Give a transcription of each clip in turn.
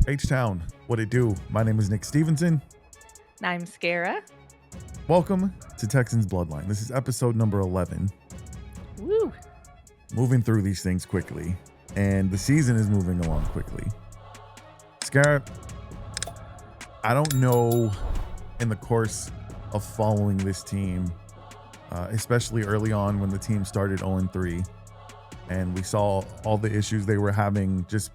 H-Town, what it do? My name is Nick Stevenson. And I'm Scara. Welcome to Texans Bloodline. This is episode number 11. Woo! Moving through these things quickly, and the season is moving along quickly. Scara, I don't know in the course of following this team, especially early on when the team started 0-3, and we saw all the issues they were having, just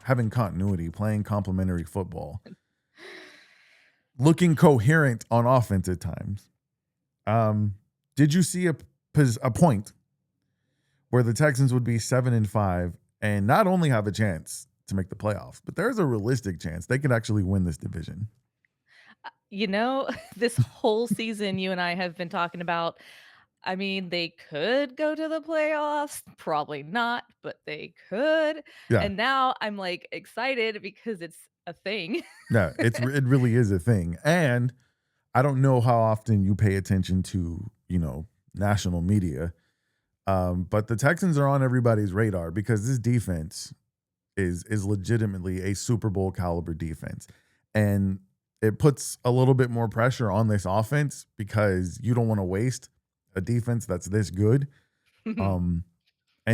having continuity, playing complementary football, looking coherent on offense at times. Did you see a point where the Texans would be 7-5 and not only have a chance to make the playoffs, but there's a realistic chance they could actually win this division? You know, this whole season you and I have been talking about, I mean, they could go to the playoffs, probably not, but they could. Yeah, And now I'm like excited because it's a thing. yeah, it really is a thing. And I don't know how often you pay attention to, national media, but the Texans are on everybody's radar because this defense is legitimately a Super Bowl caliber defense. And it puts a little bit more pressure on this offense because you don't want to waste a defense that's this good. And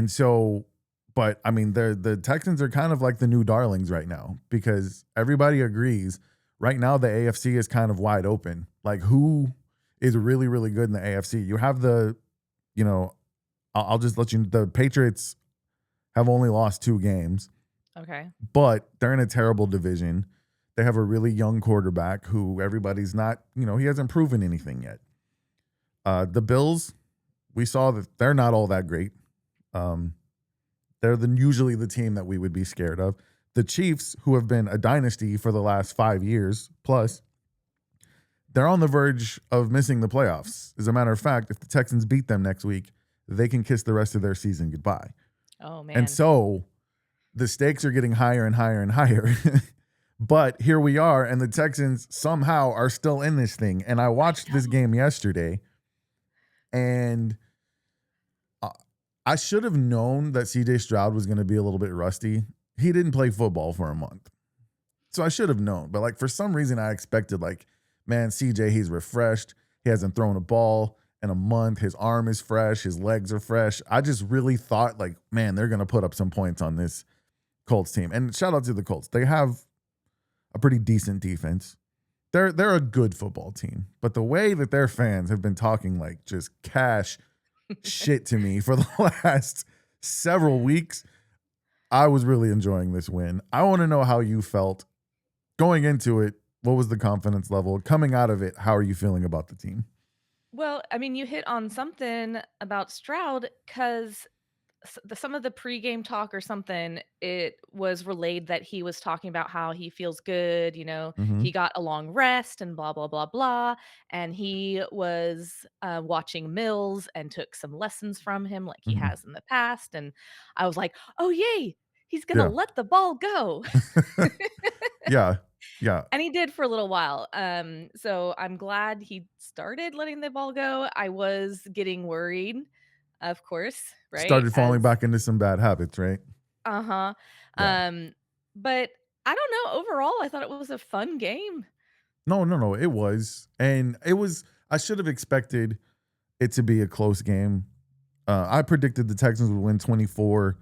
so, but I mean, the Texans are kind of like the new darlings right now because everybody agrees right now the AFC is kind of wide open. Like, who is really, really good in the AFC? You have I'll just let you know, the Patriots have only lost 2 games. Okay. But they're in a terrible division. They have a really young quarterback who everybody's not, he hasn't proven anything yet. The Bills, we saw that they're not all that great. They're usually the team that we would be scared of. The Chiefs, who have been a dynasty for the last 5 years plus, they're on the verge of missing the playoffs. As a matter of fact, if the Texans beat them next week, they can kiss the rest of their season goodbye. Oh, man. And so the stakes are getting higher and higher and higher. But here we are, and the Texans somehow are still in this thing. And I watched this game yesterday, and I should have known that CJ Stroud was going to be a little bit rusty. He didn't play football for a month. So I should have known. But like for some reason, I expected man, CJ, he's refreshed. He hasn't thrown a ball in a month. His arm is fresh. His legs are fresh. I just really thought man, they're going to put up some points on this Colts team. And shout out to the Colts. They have a pretty decent defense. They're a good football team. But the way that their fans have been talking just cash shit to me for the last several weeks, I was really enjoying this win. I want to know how you felt going into it. What was the confidence level? Coming out of it, how are you feeling about the team? Well, I mean, you hit on something about Stroud because some of the pregame talk or something, it was relayed that he was talking about how he feels good, Mm-hmm. he got a long rest and blah, blah, blah, blah. And he was watching Mills and took some lessons from him like he Mm-hmm. has in the past. And I was like, oh, yay, he's going to Yeah. let the ball go. Yeah. Yeah. And he did for a little while. So I'm glad he started letting the ball go. I was getting worried, of course, right? Started falling back into some bad habits, right? Uh-huh. Yeah. Um, but I don't know, overall, I thought it was a fun game. No. It was. And I should have expected it to be a close game. I predicted the Texans would win 24-14.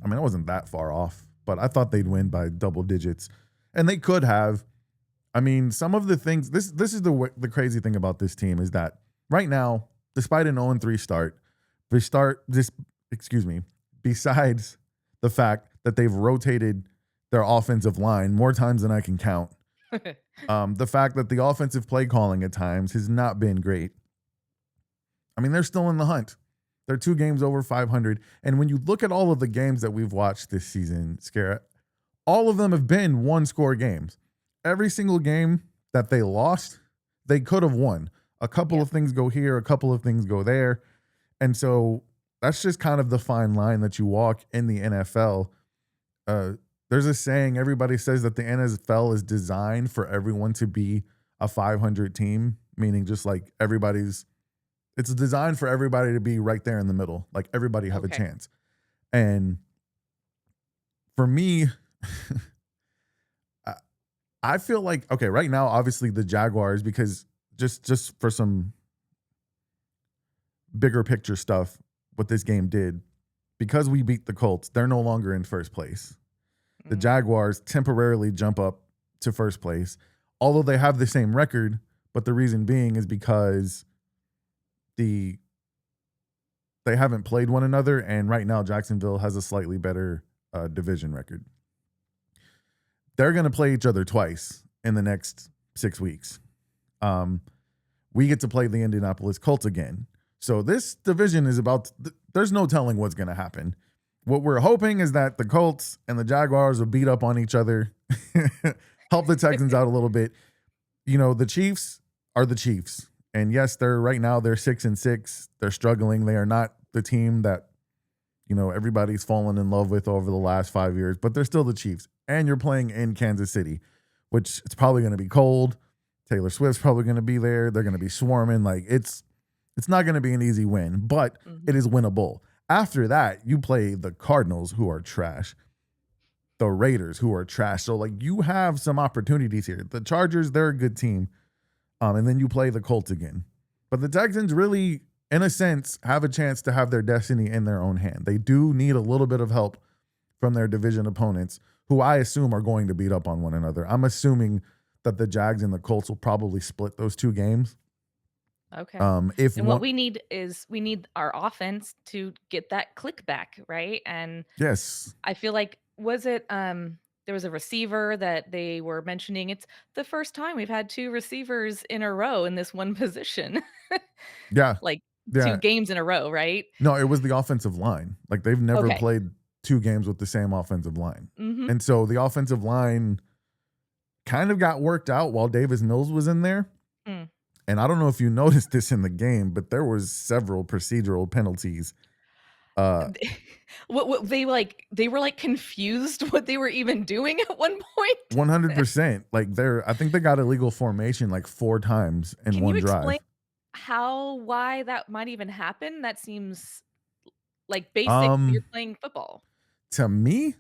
I mean, it wasn't that far off, but I thought they'd win by double digits. And they could have. I mean, some of the things, this is the crazy thing about this team is that right now, despite an 0-3 start, besides the fact that they've rotated their offensive line more times than I can count, the fact that the offensive play calling at times has not been great. I mean, they're still in the hunt. They're 2 games over 500. And when you look at all of the games that we've watched this season, Scara, all of them have been 1-score games. Every single game that they lost, they could have won. A couple of things go here, a couple of things go there. And so that's just kind of the fine line that you walk in the NFL. There's a saying, everybody says that the NFL is designed for everyone to be a 500 team, meaning just like it's designed for everybody to be right there in the middle. Like everybody have a chance. And for me, I feel like, okay, right now, obviously the Jaguars, because just for some bigger picture stuff, what this game did, because we beat the Colts, they're no longer in first place. The Mm, Jaguars temporarily jump up to first place, although they have the same record. But the reason being is because they haven't played one another, and right now Jacksonville has a slightly better division record. They're going to play each other twice in the next 6 weeks. We get to play the Indianapolis Colts again. So this division is there's no telling what's going to happen. What we're hoping is that the Colts and the Jaguars will beat up on each other, help the Texans out a little bit. You know, the Chiefs are the Chiefs. And yes, they're 6-6. They're struggling. They are not the team that, everybody's fallen in love with over the last 5 years, but they're still the Chiefs. And you're playing in Kansas City, which it's probably going to be cold. Taylor Swift's probably going to be there. They're going to be swarming. Like it's not going to be an easy win, but it is winnable. After that, you play the Cardinals, who are trash, the Raiders, who are trash. So like you have some opportunities here. The Chargers, they're a good team. And then you play the Colts again. But the Texans really, in a sense, have a chance to have their destiny in their own hand. They do need a little bit of help from their division opponents, who I assume are going to beat up on one another. I'm assuming that the Jags and the Colts will probably split those two games. Okay. If And what one, we need is we need our offense to get that click back, right? And yes, I feel like there was a receiver that they were mentioning. It's the first time we've had 2 receivers in a row in this one position. yeah, Like 2 yeah. games in a row, right? No, it was the offensive line. Like they've never Okay. played 2 games with the same offensive line, Mhm. and so the offensive line kind of got worked out while Davis Mills was in there. Mm. And I don't know if you noticed this in the game, but there was several procedural penalties. What they were, like, confused what they were even doing at one point. 100%. Like I think they got illegal formation like 4 times in Can you one explain drive. why that might even happen? That seems, like, basic. You're Um, playing football. to me,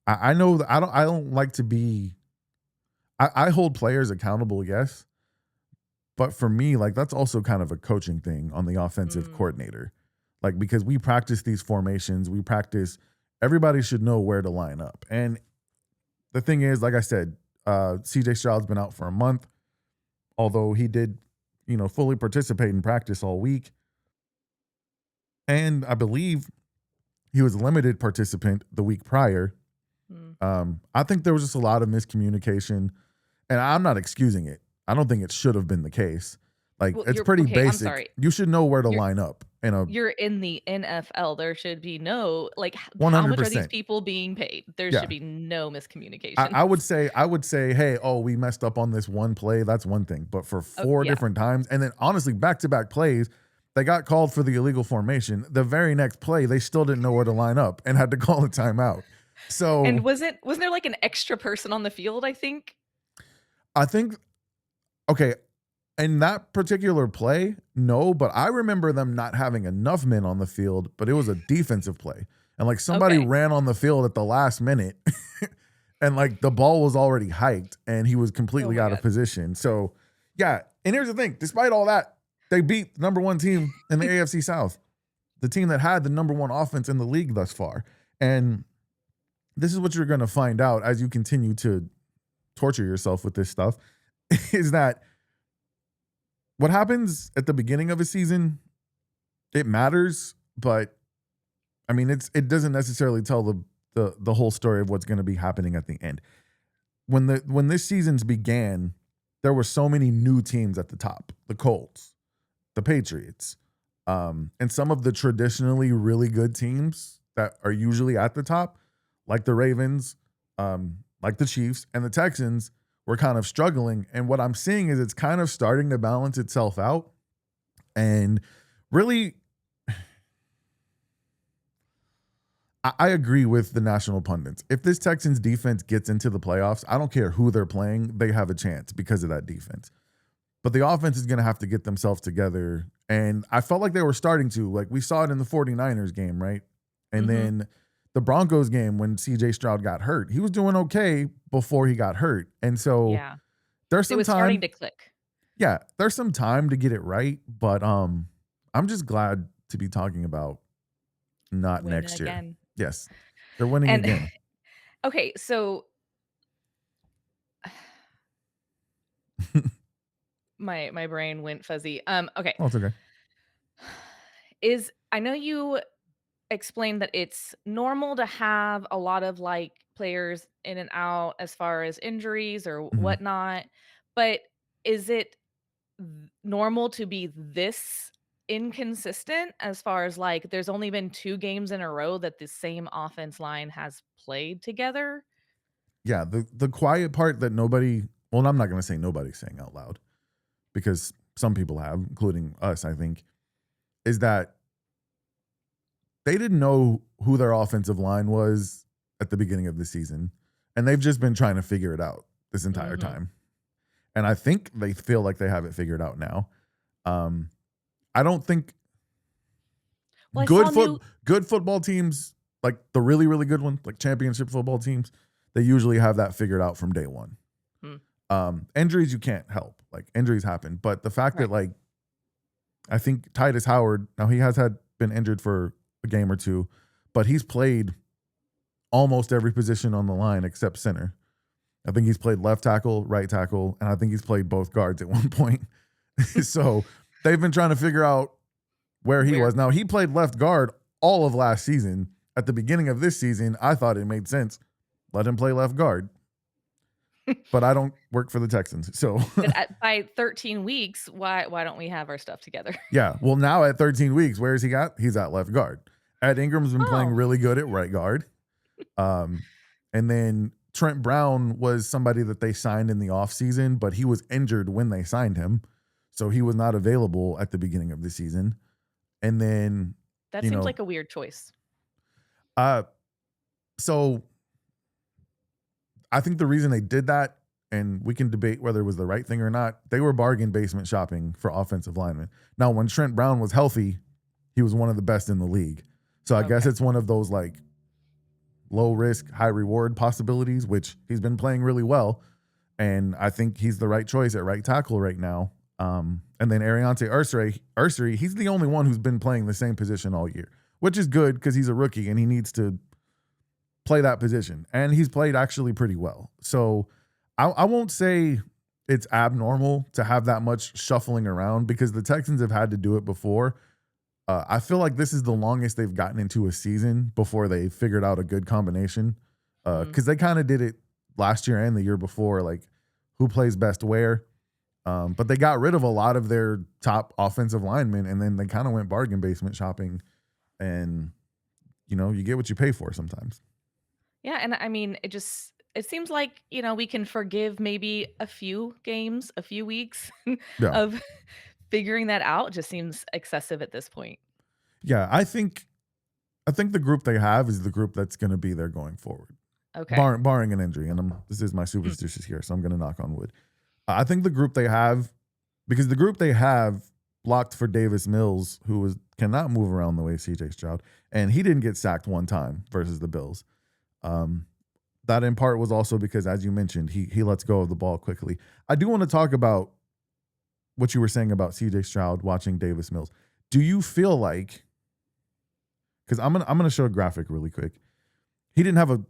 I know that I don't like to be. I hold players accountable, yes, but for me, like that's also kind of a coaching thing on the offensive Mm, coordinator, like because we practice these formations, we practice. Everybody should know where to line up, and the thing is, like I said, CJ Stroud's been out for a month, although he did, fully participate in practice all week. And I believe he was a limited participant the week prior. mm. I think there was just a lot of miscommunication, and I'm not excusing it. I don't think it should have been the case. Like Well, it's you're pretty okay, I'm basic. sorry. You should know where to You're line up in a you're in the NFL. There should be no like, how much are these 100%. people being paid? There should Yeah. be no I, miscommunication. I would say, hey, oh, we messed up on this one play. That's one thing. But for Oh, 4 yeah. different times, and then honestly, back-to-back plays, they got called for the illegal formation. The very next play, they still didn't know where to line up and had to call a timeout. And So wasn't there, like, an extra person on the field, I think? I think, okay, in that particular play, no, but I remember them not having enough men on the field, but it was a defensive play. And like somebody Okay. ran on the field at the last minute and like the ball was already hiked and he was Oh completely my out of god. position. So, yeah. And here's the thing, despite all that, they beat the number 1 team in the AFC South, the team that had the number 1 offense in the league thus far. And this is what you're going to find out as you continue to torture yourself with this stuff is that what happens at the beginning of a season, it matters, but I mean, it doesn't necessarily tell the whole story of what's going to be happening at the end. When this season's began, there were so many new teams at the top: the Colts, the Patriots, and some of the traditionally really good teams that are usually at the top, like the Ravens, like the Chiefs, and the Texans were kind of struggling. And what I'm seeing is it's kind of starting to balance itself out. And really, I agree with the national pundits. If this Texans defense gets into the playoffs, I don't care who they're playing, they have a chance because of that defense. But the offense is going to have to get themselves together. And I felt like they were starting to. Like we saw it in the 49ers game, right? And Mhm. then the Broncos game when CJ Stroud got hurt, he was doing okay before he got hurt. And so Yeah. there's It some was starting time. to click. Yeah, there's some time to get it right, but I'm just glad to be talking about not Winning next year. again. Yes. They're winning And again. okay, so my brain went fuzzy. Okay. Oh, it's okay. I know you explained that it's normal to have a lot of like players in and out as far as injuries or Mhm. whatnot, but is it normal to be this inconsistent as far as like there's only been 2 games in a row that the same offense line has played together? Yeah, the quiet part that nobody, well, I'm not going to say nobody's saying out loud because some people have, including us, I think, is that they didn't know who their offensive line was at the beginning of the season, and they've just been trying to figure it out this entire Mhm. time. And I think they feel like they have it figured out now. Um, I don't think Well, I good saw foot new good football teams, like the really really good ones, like championship football teams, they usually have that figured out from day one. Hmm, Injuries you can't help, like injuries happen, but the fact that right. like I think Titus Howard, now he has been injured for a game or two, but he's played almost every position on the line except center. I think he's played left tackle, right tackle, and I think he's played both guards at one point. So they've been trying to figure out where he Where was. Now, he played left guard all of last season. At the beginning of this season, I thought it made sense. Let him play left guard. But I don't work for the Texans. So, but by 13 weeks, why don't we have our stuff together? yeah. Well, now at 13 weeks, where is he at? He's at left guard. Ed Ingram's been playing Oh, really good at right guard. Um, and then Trent Brown was somebody that they signed in the offseason, but he was injured when they signed him. So he was not available at the beginning of the season. And then, that you seems know, like a weird choice. uh, so I think the reason they did that, and we can debate whether it was the right thing or not, they were bargain basement shopping for offensive linemen. Now, when Trent Brown was healthy, he was one of the best in the league. So I guess Okay. it's one of those like low risk, high reward possibilities, which he's been playing really well. And I think he's the right choice at right tackle right now. And then Ariante Ursary, he's the only one who's been playing the same position all year, which is good because he's a rookie and he needs to play that position. And he's played actually pretty well. So I won't say it's abnormal to have that much shuffling around because the Texans have had to do it before. I feel like this is the longest they've gotten into a season before they figured out a good combination. Mm. Because they kind of did it last year and the year before, like who plays best where. But they got rid of a lot of their top offensive linemen, and then they kind of went bargain basement shopping. And you get what you pay for sometimes. Yeah, and I mean, it seems like, we can forgive maybe a few games, a few weeks Yeah, of figuring that out. It just seems excessive at this point. yeah. I think the group they have is the group that's going to be there going forward, Okay. barring an injury. And this is my Mm. superstitious here, so I'm going to knock on wood. I think the group they have, because the group they have blocked for Davis Mills, who cannot move around the way CJ Stroud, and he didn't get sacked one time versus the Bills. That in part was also because, as you mentioned, he lets go of the ball quickly. I do want to talk about what you were saying about CJ Stroud watching Davis Mills. Do you feel like, because I'm gonna show a graphic really quick. He didn't have a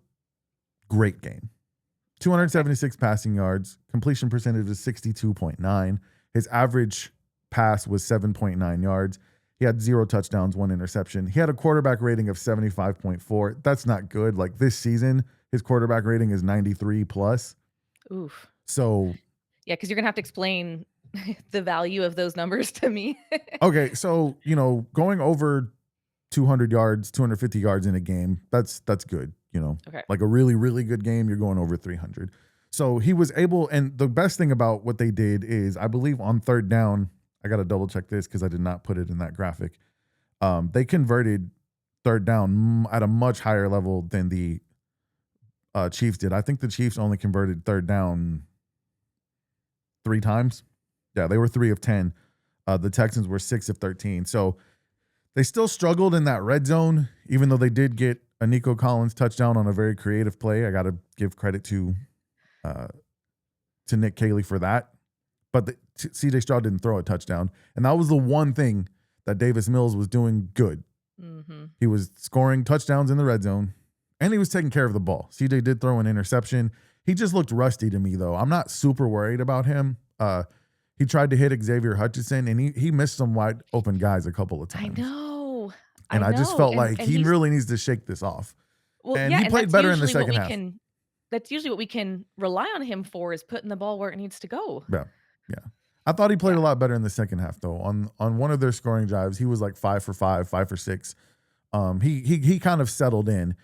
great game. Okay. 276 passing yards, completion percentage is 62.9. His average pass was 7.9 yards. He had 0 touchdowns, 1 interception. He had a quarterback rating of 75.4. That's not good. Like this season, his quarterback rating is 93 plus. Oof. So, Yeah, because you're gonna have to explain the value of those numbers to me. okay, so, going over 200 yards, 250 yards in a game, that's good, Okay. Like a really really good game, you're going over 300. So he was able, and the best thing about what they did is I believe on third down, I got to double check this cuz I did not put it in that graphic. They converted third down at a much higher level than the Chiefs did. I think the Chiefs only converted third down 3 times. Yeah, they were 3 of 10. The Texans were 6 of 13. So they still struggled in that red zone, even though they did get a Nico Collins touchdown on a very creative play. I got to give credit to Nick Caley for that. But CJ Stroud didn't throw a touchdown. And that was the one thing that Davis Mills was doing good. Mm-hmm. He was scoring touchdowns in the red zone, and he was taking care of the ball. CJ did throw an interception. He just looked rusty to me, though. I'm not super worried about him. He tried to hit Xavier Hutchinson, and he missed some wide open guys a couple of times. I know. And I just felt like he really needs to shake this off. Well, and he played better in the second half. That's usually what we can rely on him for, is putting the ball where it needs to go. Yeah. I thought he played a lot better in the second half, though. On one of their scoring drives, he was like 5 for 5, 5 for 6. He kind of settled in.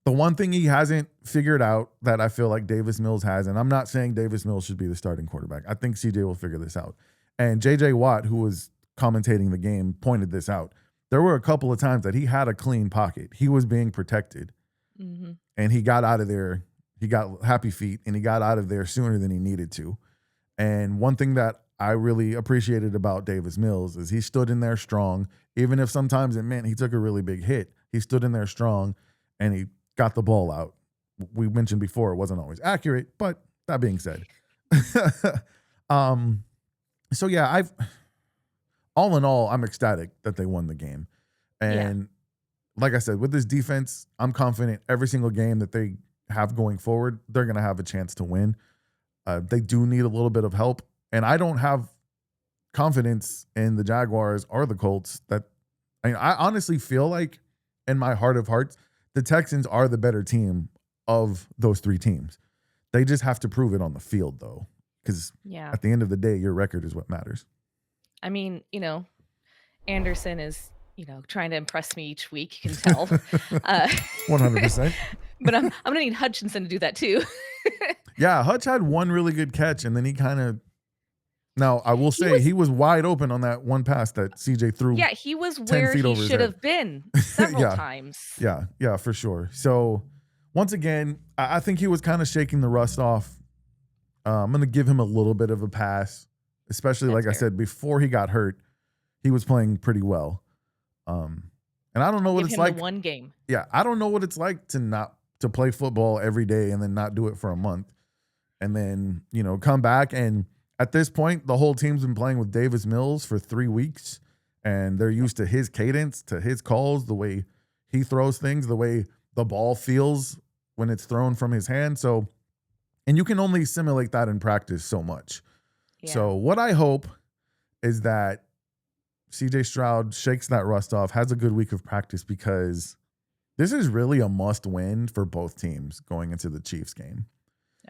The one thing he hasn't figured out that I feel like Davis Mills has, and I'm not saying Davis Mills should be the starting quarterback. I think CJ will figure this out. And JJ Watt, who was commentating the game, pointed this out. There were a couple of times that he had a clean pocket. He was being protected. Mm-hmm. And he got out of there. He got happy feet, and he got out of there sooner than he needed to. And one thing that I really appreciated about Davis Mills is he stood in there strong, even if sometimes it meant he took a really big hit. He stood in there strong, and he got the ball out. We mentioned before it wasn't always accurate, but that being said. So yeah, all in all, I'm ecstatic that they won the game. And like I said, with this defense, I'm confident every single game that they have going forward, they're going to have a chance to win. They do need a little bit of help. And I don't have confidence in the Jaguars or the Colts. I honestly feel like, in my heart of hearts, the Texans are the better team of those three teams. They just have to prove it on the field, though, because at the end of the day, your record is what matters. I mean, Anderson is, trying to impress me each week. You can tell. 100%. But I'm going to need Hutchinson to do that too. Yeah, Hutch had one really good catch, and then he kind of. Now, I will say he was wide open on that one pass that CJ threw. Yeah, he was where he should have been several times. Yeah, for sure. So, once again, I think he was kind of shaking the rust off. I'm going to give him a little bit of a pass, especially, like I said, before he got hurt, he was playing pretty well. And I don't know what it's like. The one game. Yeah, I don't know what it's like to play football every day and then not do it for a month. And then, come back. And at this point, the whole team's been playing with Davis Mills for 3 weeks, and they're used to his cadence, to his calls, the way he throws things, the way the ball feels when it's thrown from his hand. So, and you can only simulate that in practice so much. Yeah. So what I hope is that CJ Stroud shakes that rust off, has a good week of practice, because this is really a must win for both teams going into the Chiefs game.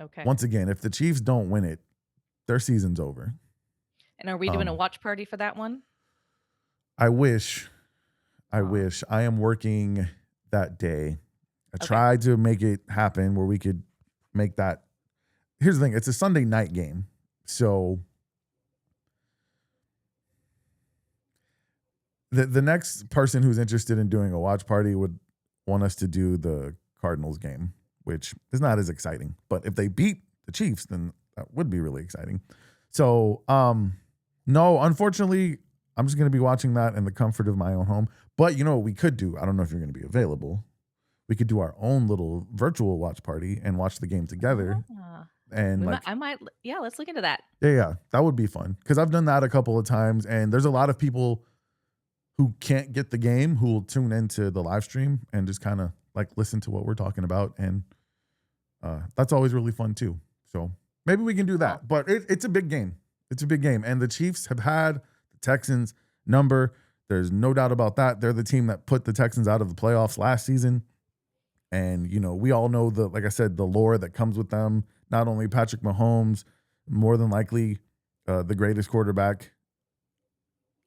Okay. Once again, if the Chiefs don't win it, their season's over. And are we doing a watch party for that one? I wish. I am working that day. I tried to make it happen where we could make that. Here's the thing. It's a Sunday night game. So the next person who's interested in doing a watch party would want us to do the Cardinals game, which is not as exciting. But if they beat the Chiefs, then that would be really exciting. So, no, unfortunately, I'm just going to be watching that in the comfort of my own home. But you know what we could do? I don't know if you're going to be available. We could do our own little virtual watch party and watch the game together. And let's look into that. Yeah, that would be fun, because I've done that a couple of times, and there's a lot of people who can't get the game who will tune into the live stream and just kind of like listen to what we're talking about, and that's always really fun too. So maybe we can do that. But it's a big game. It's a big game, and the Chiefs have had the Texans number. There's no doubt about that. They're the team that put the Texans out of the playoffs last season. And, we all know like I said, the lore that comes with them. Not only Patrick Mahomes, more than likely the greatest quarterback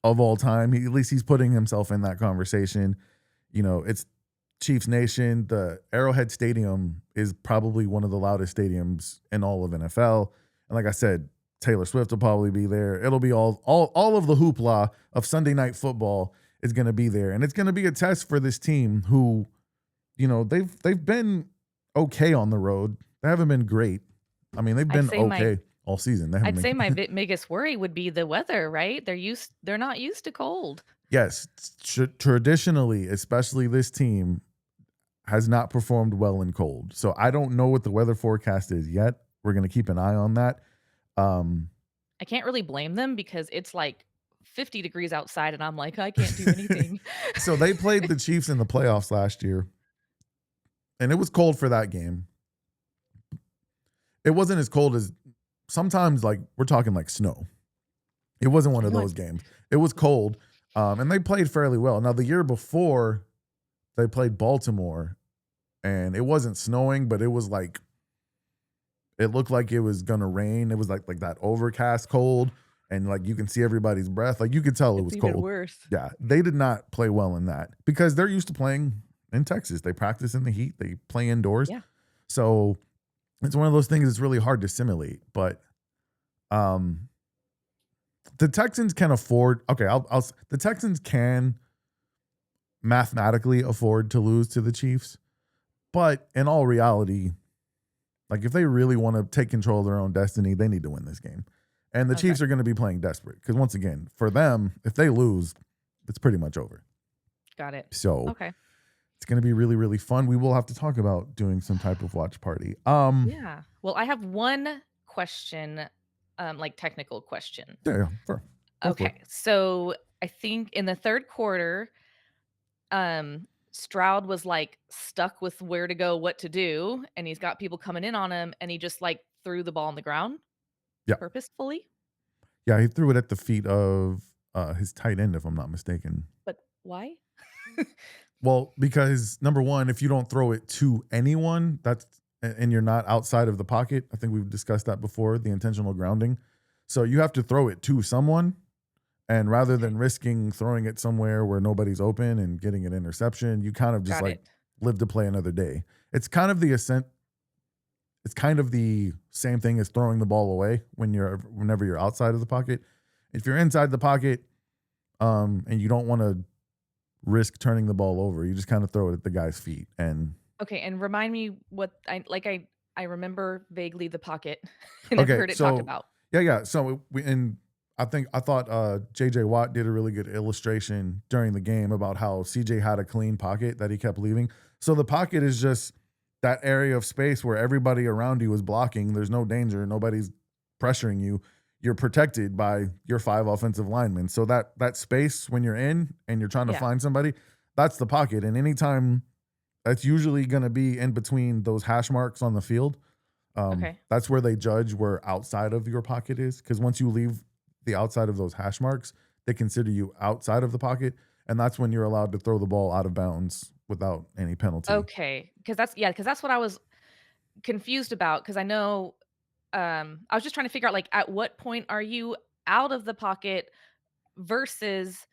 of all time. At least he's putting himself in that conversation. It's Chiefs Nation. The Arrowhead Stadium is probably one of the loudest stadiums in all of NFL. And like I said, Taylor Swift will probably be there. It'll be all of the hoopla of Sunday Night Football is going to be there. And it's going to be a test for this team who, they've been okay on the road. They haven't been great. I mean, they've been okay all season. I'd say my biggest worry would be the weather, right? They're not used to cold. Yes. Traditionally, especially this team, has not performed well in cold. So I don't know what the weather forecast is yet. We're going to keep an eye on that. I can't really blame them because it's like 50 degrees outside and I'm like, I can't do anything. So they played the Chiefs in the playoffs last year, and it was cold for that game. It wasn't as cold as sometimes, like we're talking like snow. It wasn't one I of know those games. It was cold, and they played fairly well. Now the year before, they played Baltimore, and it wasn't snowing, but it was like it looked like it was gonna rain. It was like that overcast cold, and like you can see everybody's breath. Like you could tell it it's was even cold. worse. Yeah, they did not play well in that because they're used to playing in Texas. They practice in the heat. They play indoors. Yeah. So it's one of those things that's really hard to simulate. But the Texans can afford. Okay, the Texans can mathematically afford to lose to the Chiefs, but in all reality, like if they really want to take control of their own destiny, they need to win this game. And the Okay. Chiefs are going to be playing desperate because once again, for them, if they lose, it's pretty much over. Got it. So Okay. it's going to be really, really fun. We will have to talk about doing some type of watch party. Yeah. Well, I have one question, like technical question. Yeah, sure. Go for it. Okay. So I think in the third quarter, Stroud was like stuck with where to go, what to do, and he's got people coming in on him, and he just like threw the ball on the ground Yeah. purposefully. Yeah, he threw it at the feet of his tight end, if I'm not mistaken. But why? Well, because number one, if you don't throw it to anyone, and you're not outside of the pocket, I think we've discussed that before, the intentional grounding. So you have to throw it to someone, and rather than risking throwing it somewhere where nobody's open and getting an interception, you kind of just Got like it. live to play another day. It's kind of the same thing as throwing the ball away whenever you're outside of the pocket. If you're inside the pocket, and you don't want to risk turning the ball over, you just kind of throw it at the guy's feet. And Okay, and remind me what I remember vaguely the pocket and I've okay, heard it talked so about. yeah. So I thought JJ Watt did a really good illustration during the game about how CJ had a clean pocket that he kept leaving. So the pocket is just that area of space where everybody around you is blocking. There's no danger. Nobody's pressuring you. You're protected by your 5 offensive linemen. So that space when you're in and you're trying to Yeah. find somebody, that's the pocket. And anytime that's usually going to be in between those hash marks on the field. Okay. That's where they judge where outside of your pocket is. Because once you leave the outside of those hash marks, they consider you outside of the pocket. And that's when you're allowed to throw the ball out of bounds without any penalty. Okay, because that's what I was confused about. Because I know, I was just trying to figure out, like, at what point are you out of the pocket versus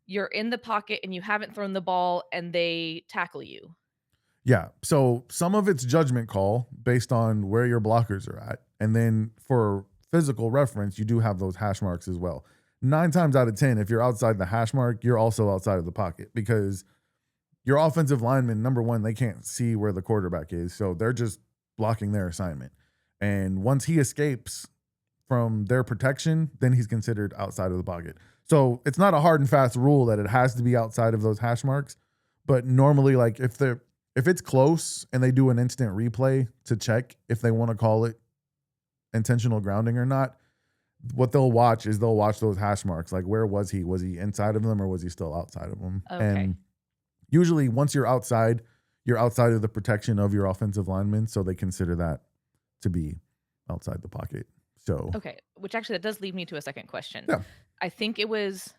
you're in the pocket and you haven't thrown the ball and they tackle you? Yeah. So some of it's judgment call based on where your blockers are at. And then for physical reference, you do have those hash marks as well. 9 times out of 10, if you're outside the hash mark, you're also outside of the pocket because your offensive linemen, number one, they can't see where the quarterback is. So they're just blocking their assignment. And once he escapes from their protection, then he's considered outside of the pocket. So it's not a hard and fast rule that it has to be outside of those hash marks. But normally, like if it's close and they do an instant replay to check if they want to call it intentional grounding or not, what they'll watch those hash marks. Like, where was he? Was he inside of them or was he still outside of them? Okay. And usually once you're outside of the protection of your offensive linemen. So they consider that to be outside the pocket. So, Okay, which actually that does lead me to a second question. yeah. I think it was,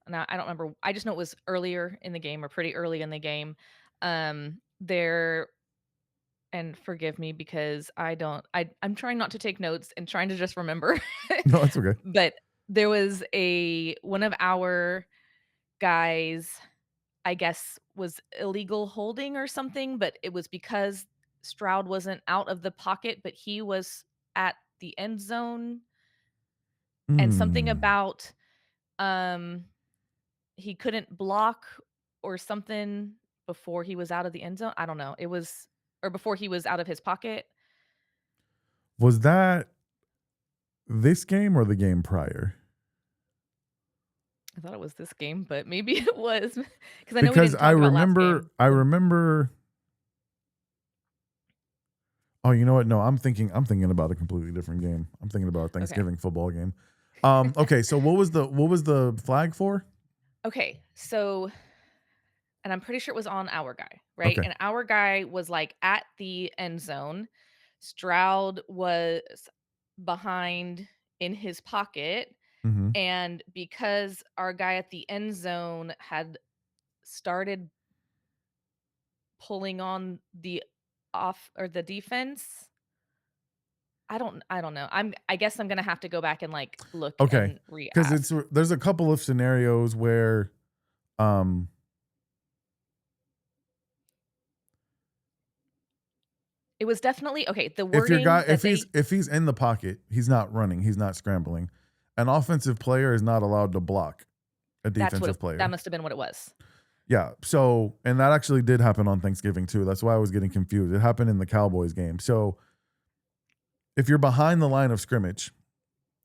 now I don't remember. I just know it was earlier in the game or pretty early in the game. There, and forgive me because I'm trying not to take notes and trying to just remember. No, that's okay. But there was one of our guys, I guess, was illegal holding or something, but it was because Stroud wasn't out of the pocket, but he was at the end zone, and something Mm. about um he couldn't block or something before he was out of the end zone. I don't know. It was, or before he was out of his pocket. Was that this game or the game prior? I thought it was this game, but maybe it was because I know we Because didn't talk about last game. I remember Oh, you know what? No, I'm thinking about a completely different game. I'm thinking about a Okay. Thanksgiving football game. Okay, so what was the flag for? Okay. So, and I'm pretty sure it was on our guy, right? Okay. And our guy was like at the end zone. Stroud was behind in his pocket. Mm-hmm. And because our guy at the end zone had started pulling on the off or the defense, I don't know. I guess I'm gonna have to go back and like look Okay. and Because re-ask. there's a couple of scenarios where um It was definitely okay. The if your guy wording that they if he's in the pocket, he's not running, he's not scrambling. An offensive player is not allowed to block a defensive that player. must have been what it was. Yeah. So, and that actually did happen on Thanksgiving too. That's why I was getting confused. It happened in the Cowboys game. So, if you're behind the line of scrimmage,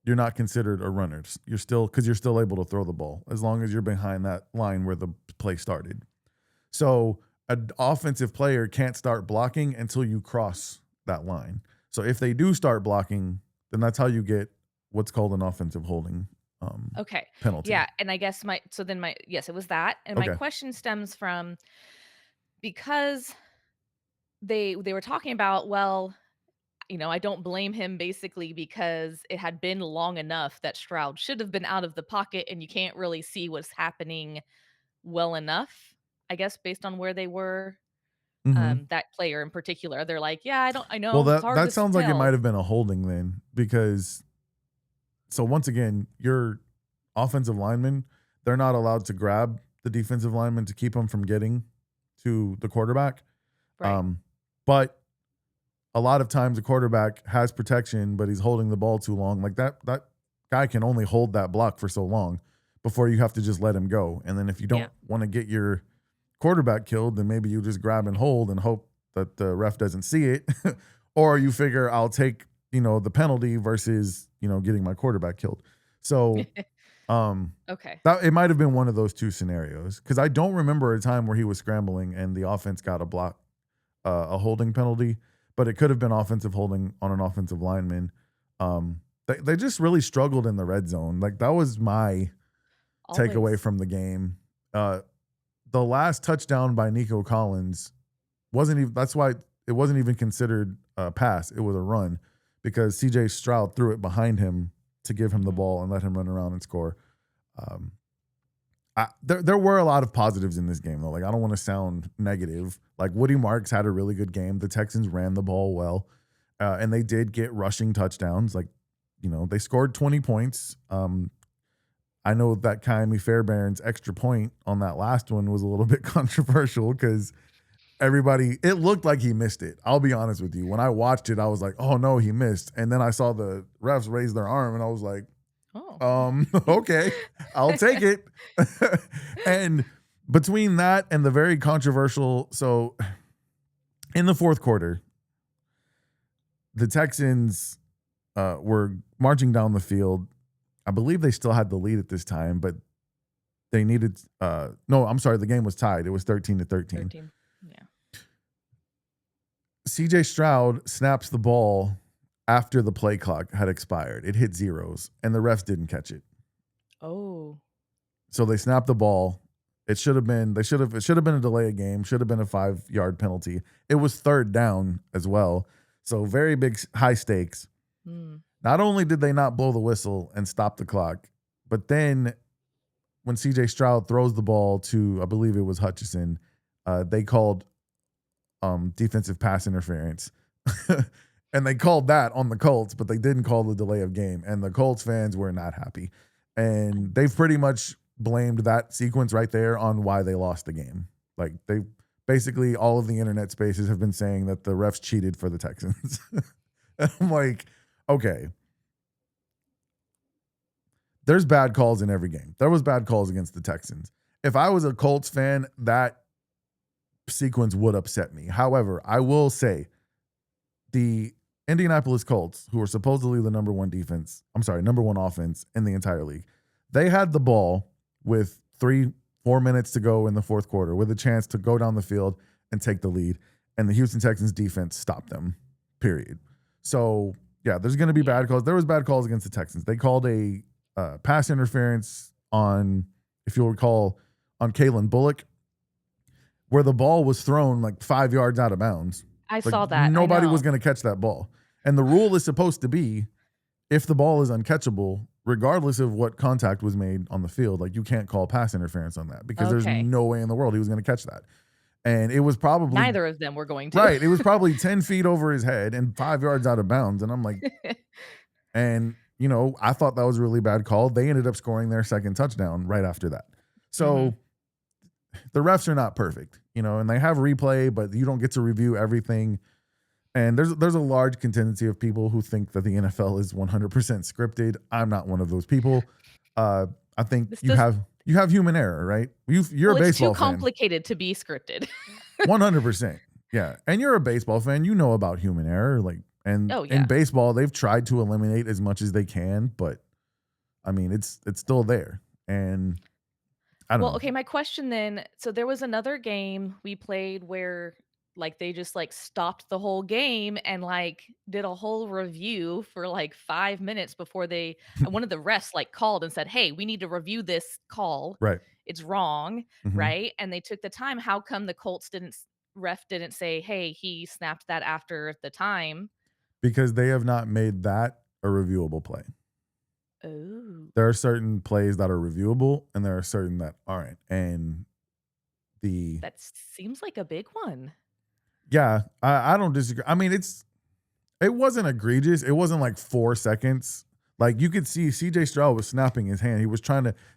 you're not considered a runner. You're still because you're still able to throw the ball as long as you're behind that line where the play started. So, an offensive player can't start blocking until you cross that line. So, if they do start blocking, then that's how you get what's called an offensive holding Okay. penalty. Yeah, and I guess yes, it was that. And my Okay. question stems from because they were talking about, well, I don't blame him basically because it had been long enough that Stroud should have been out of the pocket and you can't really see what's happening well enough, I guess, based on where they were. Mm-hmm. That player in particular, they're like, yeah, I Well, know it's that hard to that sounds like it might tell. have been a holding then, because so once again, your offensive linemen, they're not allowed to grab the defensive lineman to keep them from getting to the quarterback. Right. Um, but a lot of times, the quarterback has protection, but he's holding the ball too long. Like that guy can only hold that block for so long before you have to just let him go. And then if you Yeah. don't want to get your quarterback killed, then maybe you just grab and hold and hope that the ref doesn't see it, or you figure I'll take the penalty versus getting my quarterback killed. So Okay. that it might have been one of those two scenarios because I don't remember a time where he was scrambling and the offense got a holding penalty, but it could have been offensive holding on an offensive lineman. They just really struggled in the red zone. Like that was my takeaway Always. from the game. Uh, the last touchdown by Nico Collins wasn't even. That's why it wasn't even considered a pass. It was a run because C.J. Stroud threw it behind him to give him the Mhm. ball and let him run around and score. Um, there were a lot of positives in this game though. Like I don't want to sound negative. Like Woody Marks had a really good game. The Texans ran the ball well, and they did get rushing touchdowns. Like they scored 20 points. I know that Kaimi Fairbairn's extra point on that last one was a little bit controversial because it looked like he missed it. I'll be honest with you. When I watched it, I was like, oh no, he missed. And then I saw the refs raise their arm and I was like, Oh. okay, I'll take it. And between that and the very controversial, so in the fourth quarter, the Texans were marching down the field. I believe they still had the lead at this time, but they needed no, I'm sorry, the game was tied. It was 13-13. 13. Yeah. CJ Stroud snaps the ball after the play clock had expired. It hit zeros and the refs didn't catch it. Oh. So they snapped the ball. It should have been it should have been a delay of game, should have been a 5-yard penalty. It was third down as well. So very big high stakes. Mm. Not only did they not blow the whistle and stop the clock, but then when CJ Stroud throws the ball to, I believe it was Hutchinson, they called defensive pass interference. And they called that on the Colts, but they didn't call the delay of game. And the Colts fans were not happy. And they've pretty much blamed that sequence right there on why they lost the game. Like they basically all of the internet spaces have been saying that the refs cheated for the Texans. And I'm like, okay. There's bad calls in every game. There was bad calls against the Texans. If I was a Colts fan, that sequence would upset me. However, I will say the Indianapolis Colts, who are supposedly the number one offense in the entire league, they had the ball with 3-4 minutes to go in the fourth quarter with a chance to go down the field and take the lead. And the Houston Texans defense stopped them. period. So, yeah, there's going to be bad calls. There was bad calls against the Texans. They called a pass interference on, if you'll recall, on Kalen Bullock, where the ball was thrown like 5 yards out of bounds. I Like saw that. I nobody was know. going to catch that ball. And the rule is supposed to be, if the ball is uncatchable, regardless of what contact was made on the field, like you can't call pass interference on that because there's Okay. no way in the world he was going to catch that. And it was probably Neither of them were going to. right. It was probably 10 feet over his head and 5 yards out of bounds. And I'm like, and I thought that was a really bad call. They ended up scoring their second touchdown right after that. So the refs are not perfect, and they have replay, but you don't get to review everything. And there's a large contingency of people who think that the NFL is 100% scripted. I'm not one of those people. I think This you does have human error, right? You're a Well, it's too baseball fan. complicated to be scripted. 100%. Yeah. And you're a baseball fan. You know about human error. Oh, In yeah. baseball, they've tried to eliminate as much as they can, but I mean, it's still there. And I don't Well, know. okay, my question then, so there was another game we played where like they just like stopped the whole game and like did a whole review for like 5 minutes before they and one of the refs like called and said, "Hey, we need to review this call. Right. It's wrong." Mhm. Right? And they took the time. How come the Colts ref didn't say, "Hey, he snapped that after the time." Because they have not made that a reviewable play. Oh. There are certain plays that are reviewable and there are certain that aren't. And That seems like a big one. I don't disagree. I mean, it wasn't egregious. It wasn't like 4 seconds. Like you could see CJ Stroud was snapping his hand. He was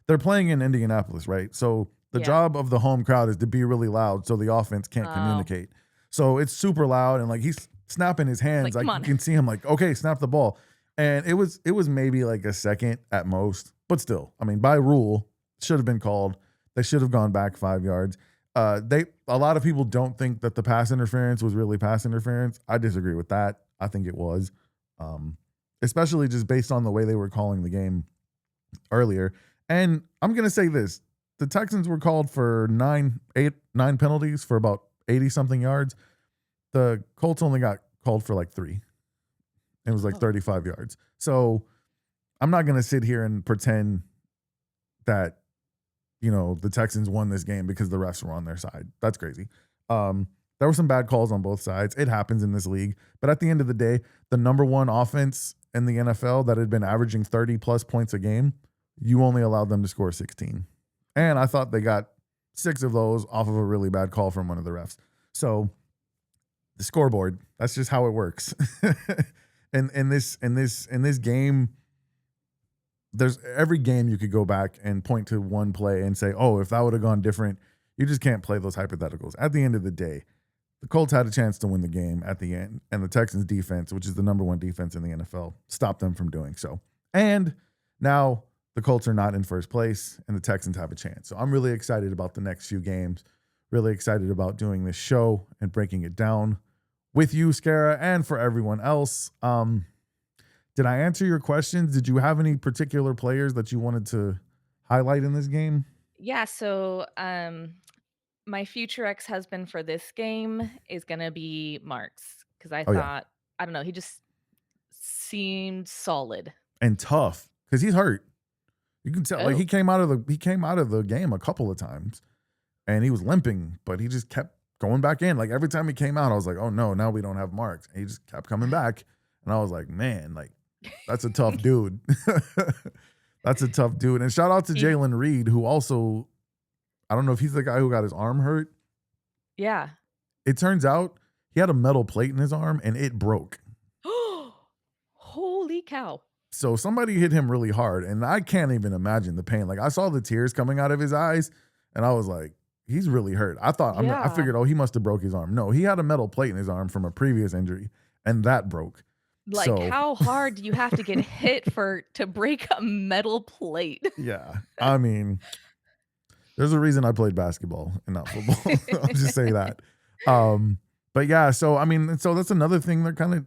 they're playing in Indianapolis, right? So the Yeah. job of the home crowd is to be really loud so the offense can't Oh. communicate. So it's super loud and like he's snapping his hands. Like, Like come you on. can see him like, okay, snap the ball. And it was maybe like a second at most, but still, I mean, by rule, should have been called. They should have gone back 5 yards. A lot of people don't think that the pass interference was really pass interference. I disagree with that. I think it was, especially just based on the way they were calling the game earlier. And I'm gonna say this: the Texans were called for 9 penalties for about 80 something yards. The Colts only got called for like 3. It was like 35 yards. So I'm not gonna sit here and pretend that the Texans won this game because the refs were on their side. That's crazy. There were some bad calls on both sides. It happens in this league. But at the end of the day, the number one offense in the NFL that had been averaging 30 plus points a game, you only allowed them to score 16. And I thought they got 6 of those off of a really bad call from one of the refs. So the scoreboard, that's just how it works. And in this game, there's every game you could go back and point to one play and say, oh, if that would have gone different, you just can't play those hypotheticals. At the end of the day, the Colts had a chance to win the game at the end, and the Texans defense, which is the number one defense in the NFL, stopped them from doing so. And now the Colts are not in first place, and the Texans have a chance. So I'm really excited about the next few games, really excited about doing this show and breaking it down with you, Scara, and for everyone else. Did I answer your questions? Did you have any particular players that you wanted to highlight in this game? Yeah, so my future ex-husband for this game is gonna be Marks because I Oh, yeah. thought, I don't know, he just seemed solid. And tough because he's hurt. You can tell, like Oh, he came out of the game a couple of times and he was limping, but he just kept going back in. Like every time he came out, I was like, oh no, now we don't have Marks. And he just kept coming back. And I was like, man, like that's a tough dude. That's a tough dude. And shout out to he Jalen Reed, who also, I don't know if he's the guy who got his arm hurt. yeah. It turns out he had a metal plate in his arm and it broke. Holy cow. So somebody hit him really hard, and I can't even imagine the pain. Like I saw the tears coming out of his eyes, and I was like, "He's really hurt." I Yeah. figured, oh, he must have broke his arm. No, he had a metal plate in his arm from a previous injury, and that broke. Like, So how hard do you have to get hit to break a metal plate? yeah, I mean, there's a reason I played basketball and not football. I'll just say that. But yeah, so I mean, so that's another thing that kind of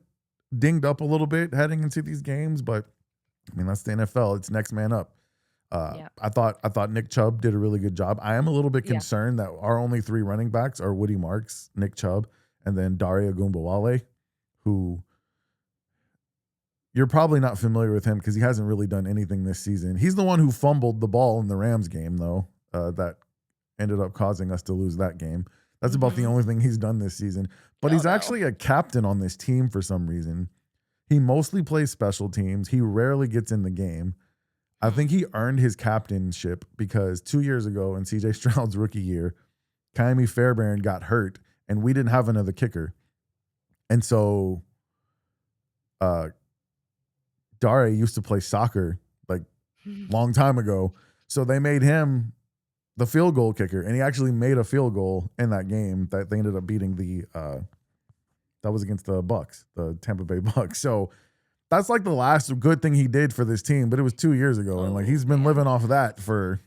dinged up a little bit heading into these games, but I mean, that's the NFL. It's next man up. Yeah. I thought Nick Chubb did a really good job. I am a little bit Yeah. concerned that our only 3 running backs are Woody Marks, Nick Chubb, and then Daria Gumbawale, who you're probably not familiar with him because he hasn't really done anything this season. He's the one who fumbled the ball in the Rams game, though, that ended up causing us to lose that game. That's about the only thing he's done this season. But he's actually a captain on this team for some reason. He mostly plays special teams. He rarely gets in the game. I think he earned his captainship because 2 years ago in CJ Stroud's rookie year, Kaimi Fairbairn got hurt and we didn't have another kicker. And so Dare used to play soccer like long time ago. So they made him the field goal kicker, and he actually made a field goal in that game that they ended up beating that was against the Bucks, the Tampa Bay Bucks. So that's like the last good thing he did for this team, but it was 2 years ago, and like he's been living off of that for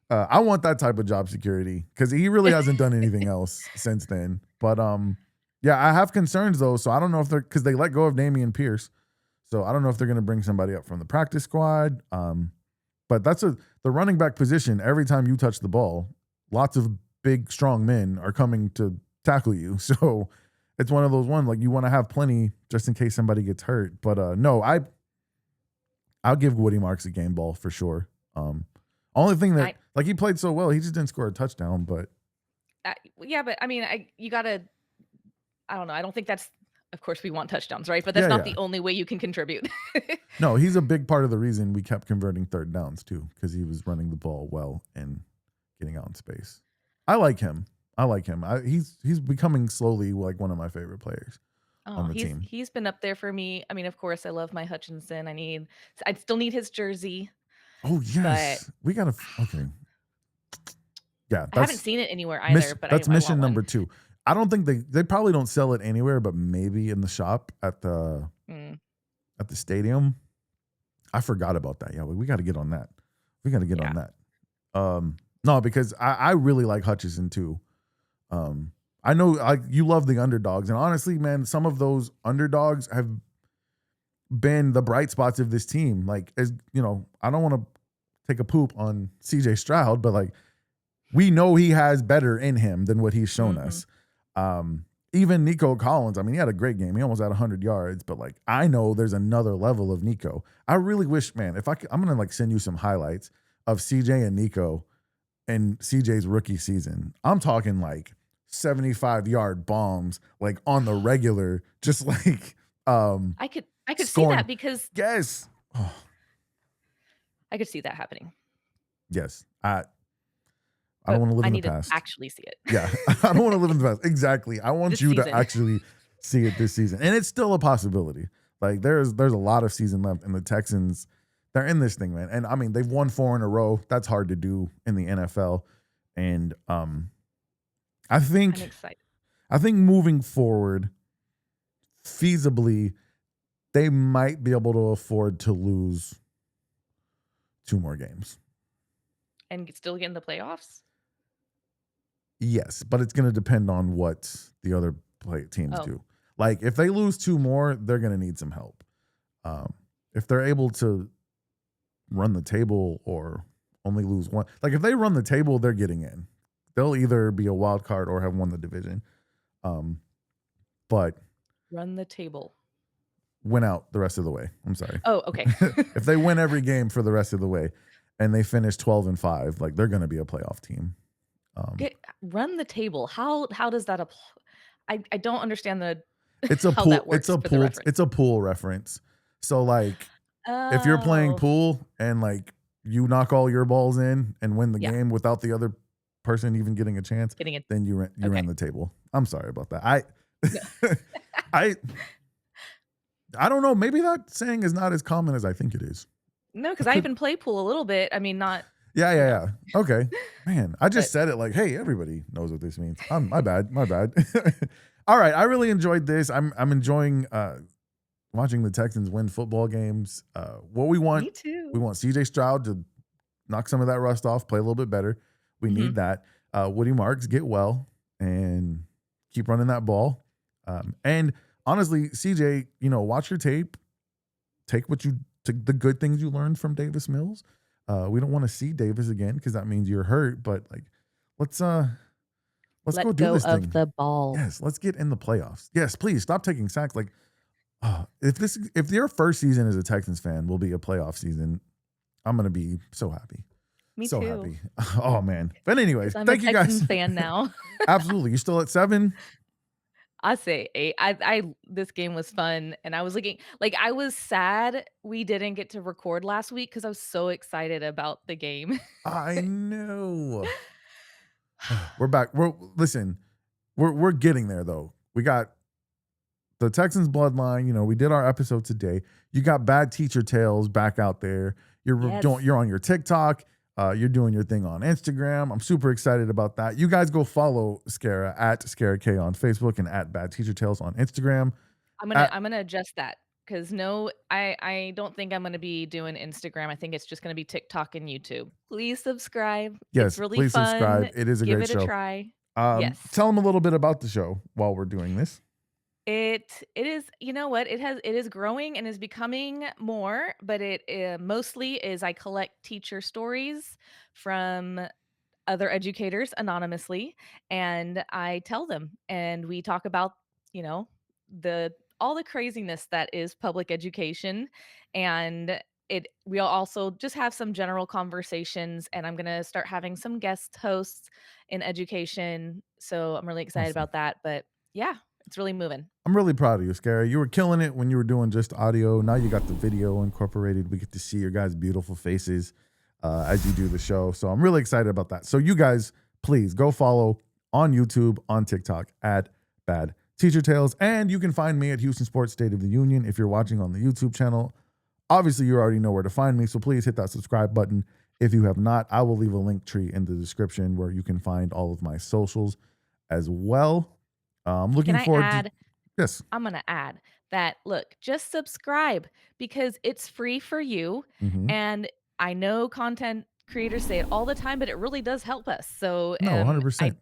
I want that type of job security because he really hasn't done anything else since then. But yeah, I have concerns though, so I don't know if they're because they let go of Dameon Pierce. So I don't know if they're going to bring somebody up from the practice squad. But that's the running back position. Every time you touch the ball, lots of big, strong men are coming to tackle you. So it's one of those ones like you want to have plenty just in case somebody gets hurt. But no, I'll give Woody Marks a game ball for sure. Only thing that like he played so well, he just didn't score a touchdown. But yeah, but I mean, you gotta. I don't know. I don't think that's. Of course, we want touchdowns, right? But that's not the only way you can contribute. No, he's a big part of the reason we kept converting third downs too, because he was running the ball well and getting out in space. I like him. He's becoming slowly like one of my favorite players on the team. He's been up there for me. I mean, of course, I love my Hutchinson. I still need his jersey. Oh yes, we gotta. Okay, yeah, I haven't seen it anywhere either. But that's I mission want number one. 2. I don't think they probably don't sell it anywhere, but maybe in the shop at the stadium. I forgot about that. Yeah, we got to get on that. We got to get on that. No, because I really like Hutchinson too. I know you love the underdogs, and honestly, man, some of those underdogs have been the bright spots of this team. Like, as you know, I don't want to take a poop on CJ Stroud, but like we know he has better in him than what he's shown us. Even Nico Collins, I mean, he had a great game. He almost had 100 yards, but like I know there's another level of Nico. I really wish, man, if I'm gonna like send you some highlights of CJ and Nico in CJ's rookie season. I'm talking like 75-yard bombs, like on the regular, just like I could see that because yes, I could see that happening. Yes, I don't want to live in the past. To actually see it. Yeah, I don't want to live in the past. Exactly. I want you to actually see it this season, and it's still a possibility. Like there's a lot of season left, and the Texans, they're in this thing, man. And I mean, they've won 4 in a row. That's hard to do in the NFL, and I think I'm excited. I think moving forward, feasibly, they might be able to afford to lose 2 more games and still get in the playoffs. Yes, but it's going to depend on what the other teams do. Like if they lose 2 more, they're going to need some help. If they're able to run the table or only lose 1, like if they run the table, they're getting in. They'll either be a wild card or have won the division. But run the table. Win out the rest of the way. I'm sorry. Oh, okay. If they win every game for the rest of the way and they finish 12-5, like they're going to be a playoff team. Run the table. How does that apply? I don't understand it's a how pool. that works It's a pool reference. So like if you're playing pool and like you knock all your balls in and win the game without the other person even getting a chance, then you ran the table. I'm sorry about that. I don't know. Maybe that saying is not as common as I think it is. No, because I even play pool a little bit. I mean, not. Yeah. Okay. Man, I just said it like, hey, everybody knows what this means. My bad. All right. I really enjoyed this. I'm enjoying watching the Texans win football games. What we want. Me too. We want CJ Stroud to knock some of that rust off, play a little bit better. We need that. Woody Marks, get well and keep running that ball. And honestly, CJ, watch your tape. Take the good things you learned from Davis Mills. We don't want to see Davis again because that means you're hurt. But like, let's Let's go Let do go this of thing. the ball. Yes, let's get in the playoffs. Yes, please stop taking sacks. Like, if your first season as a Texans fan will be a playoff season, I'm gonna be so happy. Me So too. happy. Oh man. But anyways, Because I'm a thank you guys. Texans fan now. Absolutely. You're still at 7? I say 8. I this game was fun, and I was looking like, I was sad we didn't get to record last week because I was so excited about the game. I know. We're back. Listen, we're getting there though. We got the Texans Bloodline. You know, we did our episode today. You got Bad Teacher Tales back out there. Yes. You're on your TikTok. You're doing your thing on Instagram. I'm super excited about that. You guys go follow Scara at Scara K on Facebook and at Bad Teacher Tales on Instagram. I'm gonna adjust that because no, I don't think I'm gonna be doing Instagram. I think it's just gonna be TikTok and YouTube. Please subscribe. It's Yes, really please subscribe. fun. It is a Give great it a show. try. Yes. Tell them a little bit about the show while we're doing this. It is, you know what? It is growing and is becoming more, but it mostly is I collect teacher stories from other educators anonymously, and I tell them, and we talk about, you know, the all the craziness that is public education, and we'll also just have some general conversations, and I'm going to start having some guest hosts in education, so I'm really excited Awesome. about that, but yeah, it's really moving. I'm really proud of you, Scara. You were killing it when you were doing just audio. Now you got the video incorporated. We get to see your guys' beautiful faces as you do the show. So I'm really excited about that. So you guys, please go follow on YouTube, on TikTok at Bad Teacher Tales. And you can find me at Houston Sports State of the Union if you're watching on the YouTube channel. Obviously, you already know where to find me. So please hit that subscribe button. If you have not, I will leave a link tree in the description where you can find all of my socials as well. I'm looking forward to. Yes. I'm going to add that, look, just subscribe because it's free for you. Mm-hmm. And I know content creators say it all the time, but it really does help us. So, No, 100%.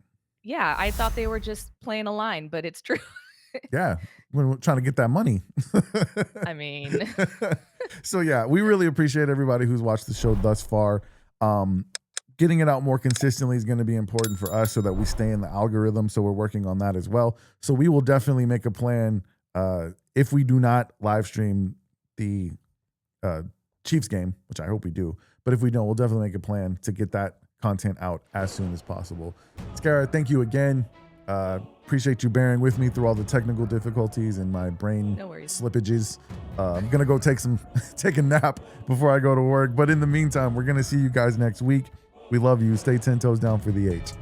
I thought they were just playing a line, but it's true. Yeah, we're trying to get that money. I mean, So yeah, we really appreciate everybody who's watched the show thus far. Getting it out more consistently is going to be important for us so that we stay in the algorithm. So we're working on that as well. So we will definitely make a plan if we do not live stream the Chiefs game, which I hope we do. But if we don't, we'll definitely make a plan to get that content out as soon as possible. Scara, thank you again. Appreciate you bearing with me through all the technical difficulties and my brain slippages. I'm gonna go take a nap before I go to work. But in the meantime, we're gonna see you guys next week. We love you. Stay 10 toes down for the H.